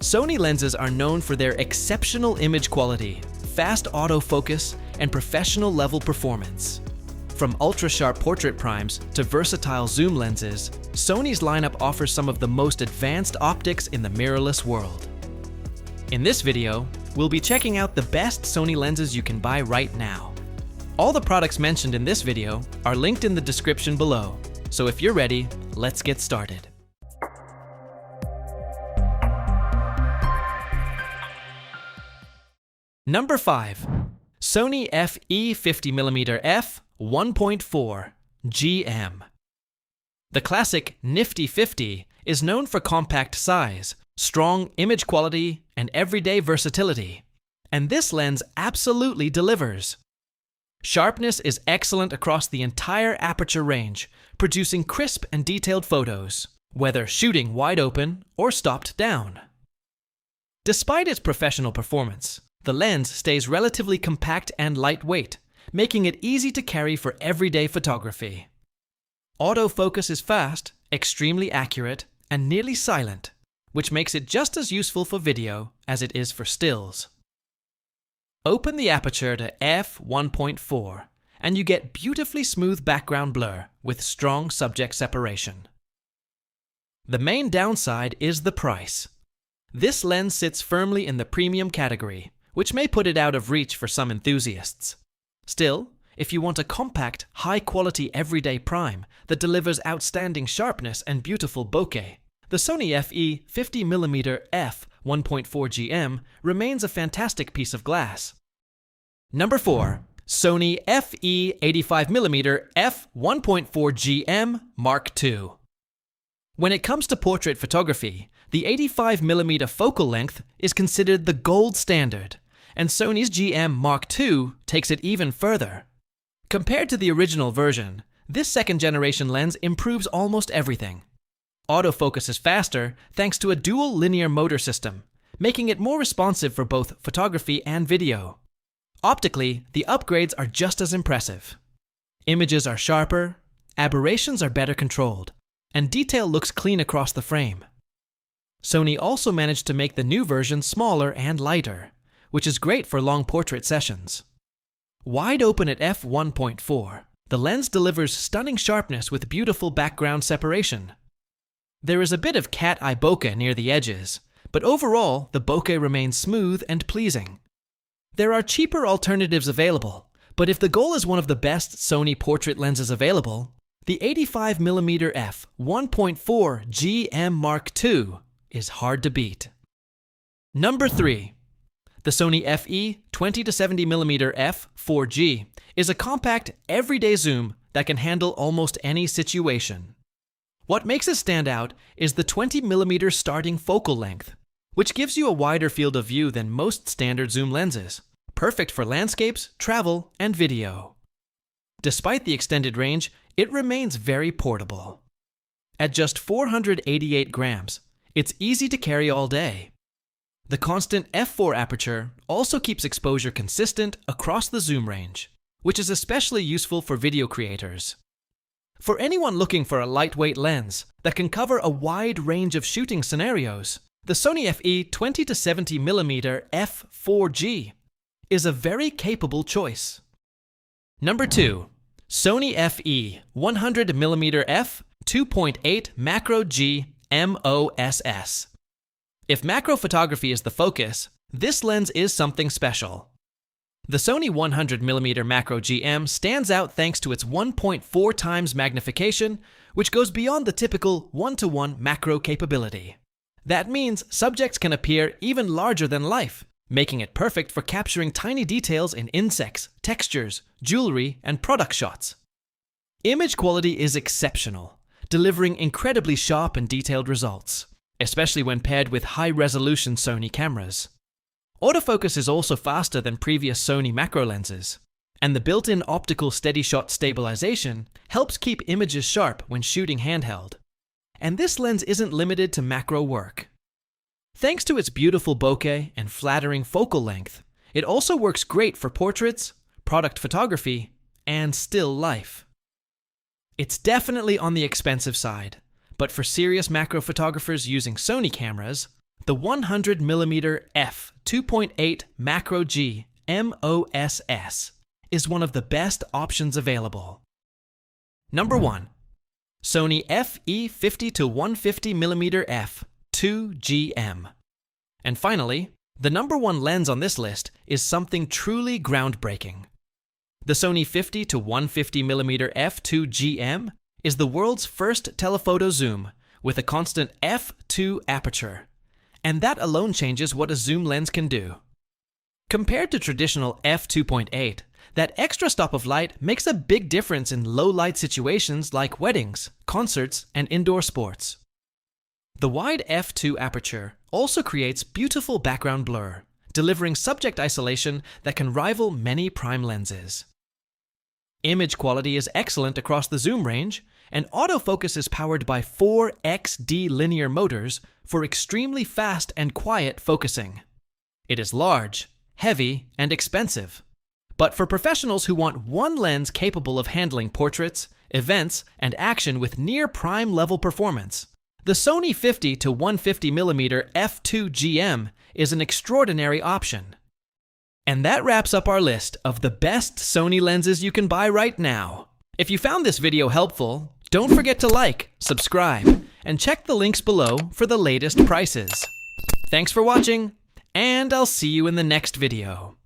Sony lenses are known for their exceptional image quality, fast autofocus, and professional-level performance. From ultra-sharp portrait primes to versatile zoom lenses, Sony's lineup offers some of the most advanced optics in the mirrorless world. In this video, we'll be checking out the best Sony lenses you can buy right now. All the products mentioned in this video are linked in the description below, so if you're ready, let's get started. Number 5. Sony FE 50mm f 1.4 GM. The classic Nifty 50 is known for compact size, strong image quality, and everyday versatility. And this lens absolutely delivers. Sharpness is excellent across the entire aperture range, producing crisp and detailed photos, whether shooting wide open or stopped down. Despite its professional performance, the lens stays relatively compact and lightweight, making it easy to carry for everyday photography. Autofocus is fast, extremely accurate, and nearly silent, which makes it just as useful for video as it is for stills. Open the aperture to f1.4, and you get beautifully smooth background blur with strong subject separation. The main downside is the price. This lens sits firmly in the premium category, which may put it out of reach for some enthusiasts. Still, if you want a compact, high-quality everyday prime that delivers outstanding sharpness and beautiful bokeh, the Sony FE 50mm f 1.4 GM remains a fantastic piece of glass. Number 4. Sony FE 85mm f 1.4 GM Mark II. When it comes to portrait photography, the 85mm focal length is considered the gold standard, and Sony's GM Mark II takes it even further. Compared to the original version, this second-generation lens improves almost everything. Autofocus is faster thanks to a dual linear motor system, making it more responsive for both photography and video. Optically, the upgrades are just as impressive. Images are sharper, aberrations are better controlled, and detail looks clean across the frame. Sony also managed to make the new version smaller and lighter, which is great for long portrait sessions. Wide open at f1.4, the lens delivers stunning sharpness with beautiful background separation. There is a bit of cat eye bokeh near the edges, but overall the bokeh remains smooth and pleasing. There are cheaper alternatives available, but if the goal is one of the best Sony portrait lenses available, the 85mm f 1.4 GM Mark II is hard to beat. Number 3. The Sony FE 20-70mm f 4G is a compact, everyday zoom that can handle almost any situation. What makes it stand out is the 20mm starting focal length, which gives you a wider field of view than most standard zoom lenses, perfect for landscapes, travel, and video. Despite the extended range, it remains very portable. At just 488 grams, it's easy to carry all day. The constant f4 aperture also keeps exposure consistent across the zoom range, which is especially useful for video creators. For anyone looking for a lightweight lens that can cover a wide range of shooting scenarios, the Sony FE 20-70mm f4G is a very capable choice. Number 2. Sony FE 100mm f 2.8 Macro G MOSS. If macro photography is the focus, this lens is something special. The Sony 100mm Macro GM stands out thanks to its 1.4 times magnification, which goes beyond the typical 1:1 macro capability. That means subjects can appear even larger than life, making it perfect for capturing tiny details in insects, textures, jewelry, and product shots. Image quality is exceptional, delivering incredibly sharp and detailed results, especially when paired with high-resolution Sony cameras. Autofocus is also faster than previous Sony macro lenses, and the built-in optical steady-shot stabilization helps keep images sharp when shooting handheld. And this lens isn't limited to macro work. Thanks to its beautiful bokeh and flattering focal length, it also works great for portraits, product photography, and still life. It's definitely on the expensive side, but for serious macro photographers using Sony cameras, The 100mm f2.8 Macro G MOSS is one of the best options available. Number 1. Sony FE50 to 150mm f2GM. And finally, the number 1 lens on this list is something truly groundbreaking. The Sony 50 to 150mm f2GM is the world's first telephoto zoom with a constant f2 aperture, and that alone changes what a zoom lens can do. Compared to traditional f2.8, that extra stop of light makes a big difference in low-light situations like weddings, concerts, and indoor sports. The wide f2 aperture also creates beautiful background blur, delivering subject isolation that can rival many prime lenses. Image quality is excellent across the zoom range, and autofocus is powered by 4 XD linear motors for extremely fast and quiet focusing. It is large, heavy, and expensive. But for professionals who want one lens capable of handling portraits, events, and action with near prime level performance, the Sony 50 to 150mm f2GM is an extraordinary option. And that wraps up our list of the best Sony lenses you can buy right now. If you found this video helpful, don't forget to like, subscribe, and check the links below for the latest prices. Thanks for watching, and I'll see you in the next video.